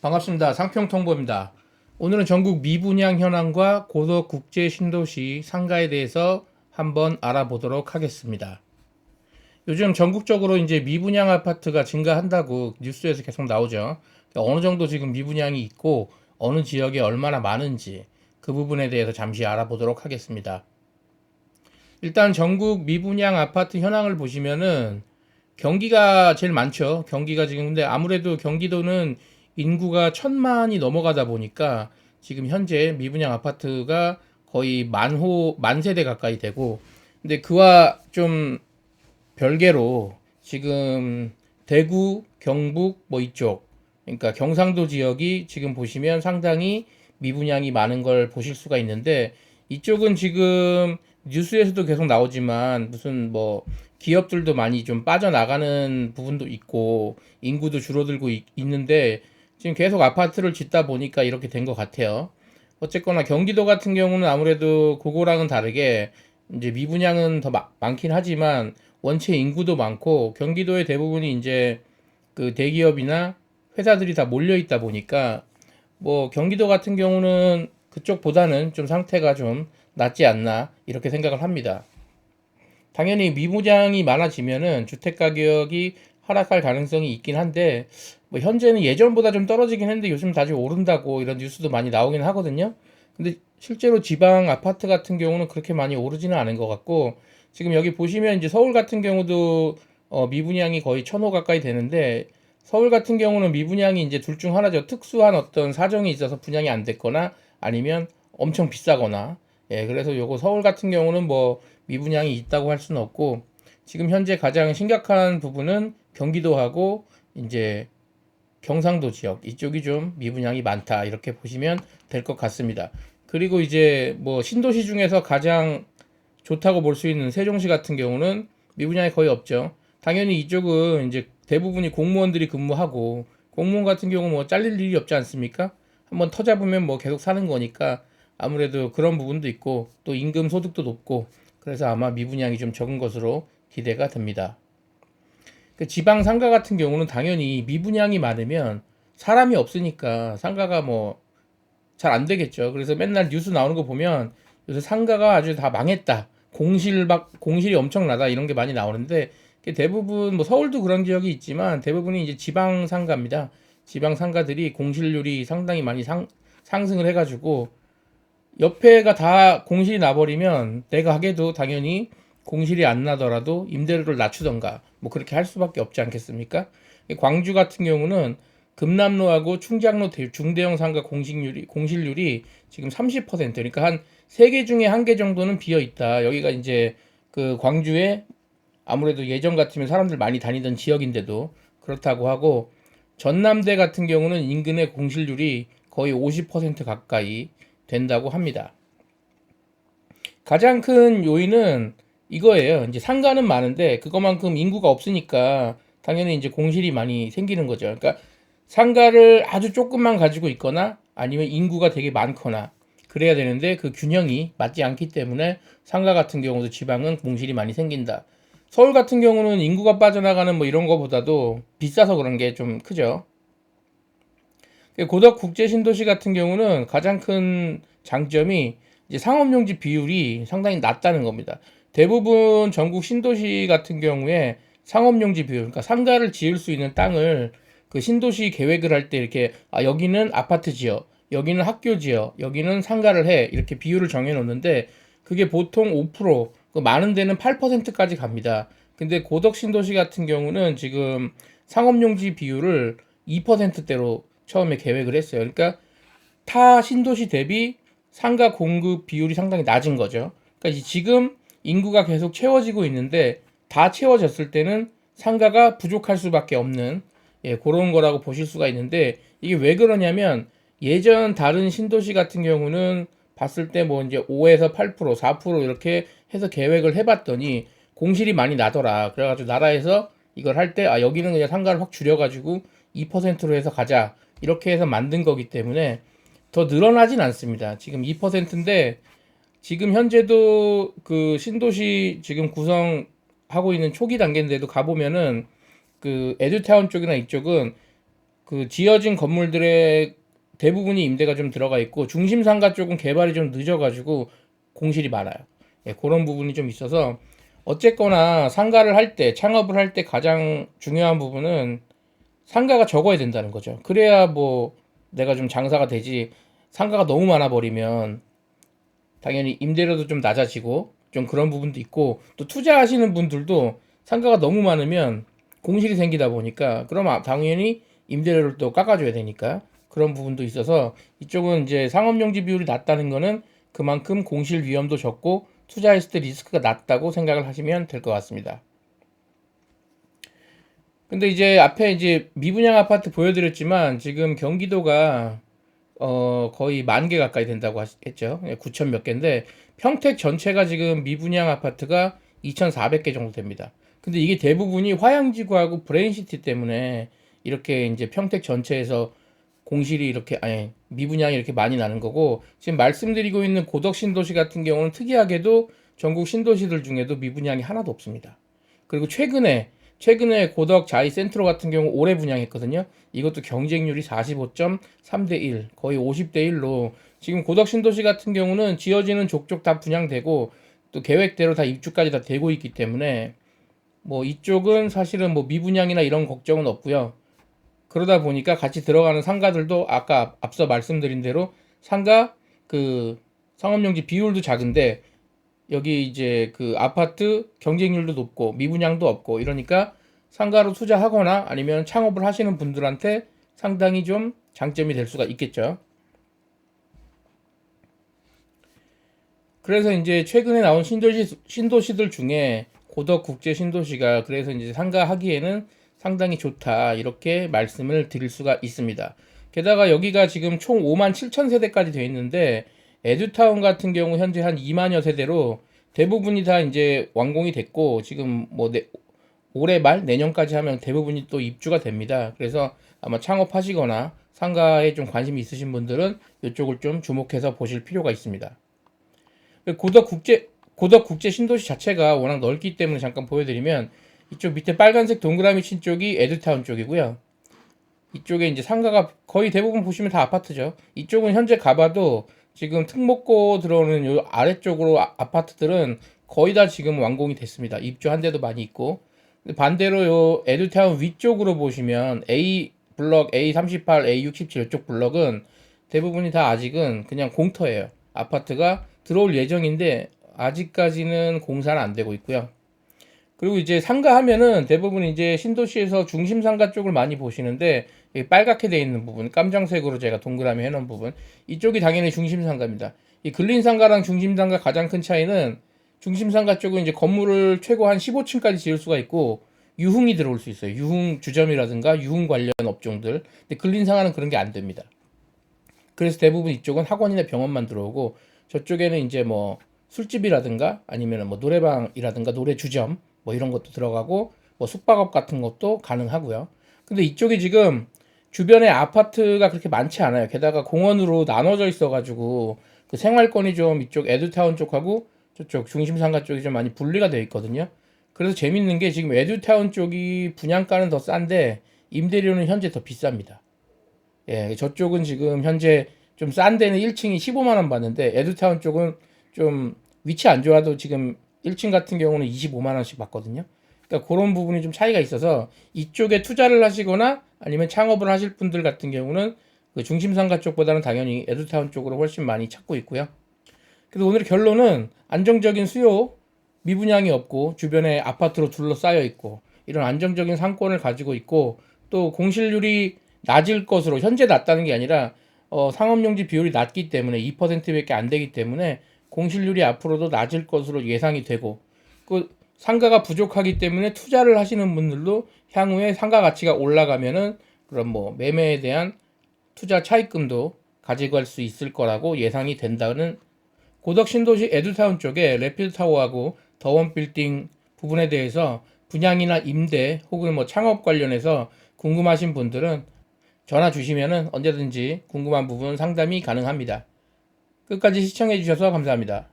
반갑습니다. 상평통보입니다. 오늘은 전국 미분양 현황과 고덕 국제 신도시 상가에 대해서 한번 알아보도록 하겠습니다. 요즘 전국적으로 이제 미분양 아파트가 증가한다고 뉴스에서 계속 나오죠. 어느 정도 지금 미분양이 있고 어느 지역에 얼마나 많은지 그 부분에 대해서 잠시 알아보도록 하겠습니다. 일단 전국 미분양 아파트 현황을 보시면은 경기가 제일 많죠. 경기가 지금 근데 아무래도 경기도는 인구가 1,000만이 넘어가다 보니까 지금 현재 미분양 아파트가 거의 만 세대 가까이 되고, 근데 그와 좀 별개로 지금 대구, 경북 뭐 이쪽, 그러니까 경상도 지역이 지금 보시면 상당히 미분양이 많은 걸 보실 수가 있는데, 이쪽은 지금 뉴스에서도 계속 나오지만 무슨 뭐 기업들도 많이 좀 빠져나가는 부분도 있고 인구도 줄어들고 있는데 지금 계속 아파트를 짓다 보니까 이렇게 된 것 같아요. 어쨌거나 경기도 같은 경우는 아무래도 그거랑은 다르게 이제 미분양은 더 많긴 하지만 원체 인구도 많고 경기도의 대부분이 이제 그 대기업이나 회사들이 다 몰려 있다 보니까 뭐 경기도 같은 경우는 그쪽보다는 좀 상태가 좀 낫지 않나 이렇게 생각을 합니다. 당연히 미분양이 많아지면은 주택 가격이 하락할 가능성이 있긴 한데 뭐 현재는 예전보다 좀 떨어지긴 했는데 요즘 다시 오른다고 이런 뉴스도 많이 나오긴 하거든요. 근데 실제로 지방 아파트 같은 경우는 그렇게 많이 오르지는 않은 것 같고 지금 여기 보시면 이제 서울 같은 경우도 미분양이 거의 1,000호 가까이 되는데 서울 같은 경우는 미분양이 이제 둘 중 하나죠. 특수한 어떤 사정이 있어서 분양이 안 됐거나 아니면 엄청 비싸거나. 예, 그래서 요거 서울 같은 경우는 뭐 미분양이 있다고 할 수는 없고 지금 현재 가장 심각한 부분은 경기도하고 이제 경상도 지역 이쪽이 좀 미분양이 많다 이렇게 보시면 될 것 같습니다. 그리고 이제 뭐 신도시 중에서 가장 좋다고 볼 수 있는 세종시 같은 경우는 미분양이 거의 없죠. 당연히 이쪽은 이제 대부분이 공무원들이 근무하고 공무원 같은 경우 뭐 잘릴 일이 없지 않습니까? 한번 터잡으면 뭐 계속 사는 거니까 아무래도 그런 부분도 있고 또 임금 소득도 높고 그래서 아마 미분양이 좀 적은 것으로 기대가 됩니다. 그 지방 상가 같은 경우는 당연히 미분양이 많으면 사람이 없으니까 상가가 뭐 잘 안 되겠죠. 그래서 맨날 뉴스 나오는 거 보면 요새 상가가 아주 다 망했다. 공실이 엄청나다. 이런 게 많이 나오는데 대부분 뭐 서울도 그런 지역이 있지만 대부분이 이제 지방 상가입니다. 지방 상가들이 공실률이 상당히 많이 상승을 해가지고 옆에가 다 공실이 나버리면 내가 하게도 당연히 공실이 안 나더라도 임대료를 낮추던가 뭐 그렇게 할 수밖에 없지 않겠습니까? 광주 같은 경우는 금남로하고 충장로 중대형 상가 공실률이 지금 30% 그러니까 한 3개 중에 1개 정도는 비어 있다. 여기가 이제 그 광주에 아무래도 예전 같으면 사람들 많이 다니던 지역인데도 그렇다고 하고 전남대 같은 경우는 인근의 공실률이 거의 50% 가까이 된다고 합니다. 가장 큰 요인은 이거예요. 이제 상가는 많은데 그것만큼 인구가 없으니까 당연히 이제 공실이 많이 생기는 거죠. 그러니까 상가를 아주 조금만 가지고 있거나 아니면 인구가 되게 많거나 그래야 되는데 그 균형이 맞지 않기 때문에 상가 같은 경우도 지방은 공실이 많이 생긴다. 서울 같은 경우는 인구가 빠져나가는 뭐 이런 거보다도 비싸서 그런 게 좀 크죠. 고덕 국제 신도시 같은 경우는 가장 큰 장점이 이제 상업용지 비율이 상당히 낮다는 겁니다. 대부분 전국 신도시 같은 경우에 상업용지 비율, 그러니까 상가를 지을 수 있는 땅을 그 신도시 계획을 할 때 이렇게 여기는 아파트 지어, 여기는 학교 지어, 여기는 상가를 해 이렇게 비율을 정해 놓는데 그게 보통 5%, 그 많은 데는 8%까지 갑니다. 근데 고덕 신도시 같은 경우는 지금 상업용지 비율을 2%대로 처음에 계획을 했어요. 그러니까 타 신도시 대비 상가 공급 비율이 상당히 낮은 거죠. 그러니까 지금 인구가 계속 채워지고 있는데 다 채워졌을 때는 상가가 부족할 수밖에 없는 그런 거라고 보실 수가 있는데 이게 왜 그러냐면 예전 다른 신도시 같은 경우는 봤을 때 뭐 이제 5에서 8%, 4% 이렇게 해서 계획을 해봤더니 공실이 많이 나더라. 그래가지고 나라에서 이걸 할 때 여기는 그냥 상가를 확 줄여가지고 2%로 해서 가자. 이렇게 해서 만든 거기 때문에 더 늘어나진 않습니다. 지금 2%인데 지금 현재도 그 신도시 지금 구성하고 있는 초기 단계인데도 가보면은 그 에듀타운 쪽이나 이쪽은 그 지어진 건물들의 대부분이 임대가 좀 들어가 있고 중심 상가 쪽은 개발이 좀 늦어가지고 공실이 많아요. 예, 그런 부분이 좀 있어서 어쨌거나 상가를 할 때, 창업을 할 때 가장 중요한 부분은 상가가 적어야 된다는 거죠. 그래야 뭐 내가 좀 장사가 되지. 상가가 너무 많아 버리면 당연히 임대료도 좀 낮아지고 좀 그런 부분도 있고, 또 투자하시는 분들도 상가가 너무 많으면 공실이 생기다 보니까 그럼 당연히 임대료를 또 깎아줘야 되니까 그런 부분도 있어서, 이쪽은 이제 상업용지 비율이 낮다는 거는 그만큼 공실 위험도 적고 투자했을 때 리스크가 낮다고 생각을 하시면 될 것 같습니다. 근데 이제 앞에 이제 미분양 아파트 보여드렸지만 지금 경기도가 거의 10,000개 가까이 된다고 했죠. 9천 몇 개인데 평택 전체가 지금 미분양 아파트가 2,400개 정도 됩니다. 근데 이게 대부분이 화양지구하고 브레인시티 때문에 이렇게 이제 평택 전체에서 공실이 이렇게, 아니, 미분양이 이렇게 많이 나는 거고, 지금 말씀드리고 있는 고덕 신도시 같은 경우는 특이하게도 전국 신도시들 중에도 미분양이 하나도 없습니다. 그리고 최근에 고덕 자이 센트로 같은 경우 올해 분양했거든요. 이것도 경쟁률이 45.3대 1, 거의 50대 1로 지금 고덕 신도시 같은 경우는 지어지는 족족 다 분양되고 또 계획대로 다 입주까지 다 되고 있기 때문에 뭐 이쪽은 사실은 뭐 미분양이나 이런 걱정은 없고요. 그러다 보니까 같이 들어가는 상가들도 아까 앞서 말씀드린 대로 상가 그 상업용지 비율도 작은데 여기 이제 그 아파트 경쟁률도 높고 미분양도 없고 이러니까 상가로 투자하거나 아니면 창업을 하시는 분들한테 상당히 좀 장점이 될 수가 있겠죠. 그래서 이제 최근에 나온 신도시들 중에 고덕 국제 신도시가 그래서 이제 상가하기에는 상당히 좋다 이렇게 말씀을 드릴 수가 있습니다. 게다가 여기가 지금 총 5만 7천 세대까지 되어 있는데 에듀타운 같은 경우 현재 한 2만여 세대로 대부분이 다 이제 완공이 됐고 지금 뭐 올해 말 내년까지 하면 대부분이 또 입주가 됩니다. 그래서 아마 창업하시거나 상가에 좀 관심이 있으신 분들은 이쪽을 좀 주목해서 보실 필요가 있습니다. 고덕 국제 신도시 자체가 워낙 넓기 때문에 잠깐 보여드리면, 이쪽 밑에 빨간색 동그라미 친 쪽이 에듀타운 쪽이고요. 이쪽에 이제 상가가 거의 대부분 보시면 다 아파트죠. 이쪽은 현재 가봐도 지금 특목고 들어오는 요 아래쪽으로 아파트들은 거의 다 지금 완공이 됐습니다. 입주한 데도 많이 있고. 반대로 요 에듀타운 위쪽으로 보시면 A 블럭 A38, A67 이쪽 블럭은 대부분이 다 아직은 그냥 공터예요. 아파트가 들어올 예정인데 아직까지는 공사는 안 되고 있고요. 그리고 이제 상가 하면은 대부분 이제 신도시에서 중심 상가 쪽을 많이 보시는데 빨갛게 돼 있는 부분, 깜장색으로 제가 동그라미 해놓은 부분, 이쪽이 당연히 중심 상가입니다. 이 근린 상가랑 중심 상가 가장 큰 차이는 중심 상가 쪽은 이제 건물을 최고 한 15층까지 지을 수가 있고 유흥이 들어올 수 있어요. 유흥 주점이라든가 유흥 관련 업종들. 근데 근린 상가는 그런 게 안 됩니다. 그래서 대부분 이쪽은 학원이나 병원만 들어오고 저쪽에는 이제 뭐 술집이라든가 아니면 뭐 노래방이라든가 노래 주점 뭐 이런 것도 들어가고 뭐 숙박업 같은 것도 가능하고요. 근데 이쪽이 지금 주변에 아파트가 그렇게 많지 않아요. 게다가 공원으로 나눠져 있어가지고 그 생활권이 좀 이쪽 에듀타운 쪽하고 저쪽 중심상가 쪽이 좀 많이 분리가 되어 있거든요. 그래서 재밌는 게 지금 에듀타운 쪽이 분양가는 더 싼데 임대료는 현재 더 비쌉니다. 예, 저쪽은 지금 현재 좀 싼 데는 1층이 15만 원 받는데 에듀타운 쪽은 좀 위치 안 좋아도 지금 1층 같은 경우는 25만 원씩 받거든요. 그러니까 그런 부분이 좀 차이가 있어서 이쪽에 투자를 하시거나 아니면 창업을 하실 분들 같은 경우는 그 중심상가 쪽보다는 당연히 에듀타운 쪽으로 훨씬 많이 찾고 있고요. 그래서 오늘 결론은 안정적인 수요, 미분양이 없고 주변에 아파트로 둘러싸여 있고 이런 안정적인 상권을 가지고 있고 또 공실률이 낮을 것으로, 현재 낮다는 게 아니라 상업용지 비율이 낮기 때문에 2%밖에 안 되기 때문에 공실률이 앞으로도 낮을 것으로 예상이 되고, 그 상가가 부족하기 때문에 투자를 하시는 분들도 향후에 상가 가치가 올라가면은 그런 뭐 매매에 대한 투자 차익금도 가져갈 수 있을 거라고 예상이 된다는, 고덕 신도시 에듀타운 쪽에 레필타워하고 더원빌딩 부분에 대해서 분양이나 임대 혹은 뭐 창업 관련해서 궁금하신 분들은 전화 주시면은 언제든지 궁금한 부분 상담이 가능합니다. 끝까지 시청해 주셔서 감사합니다.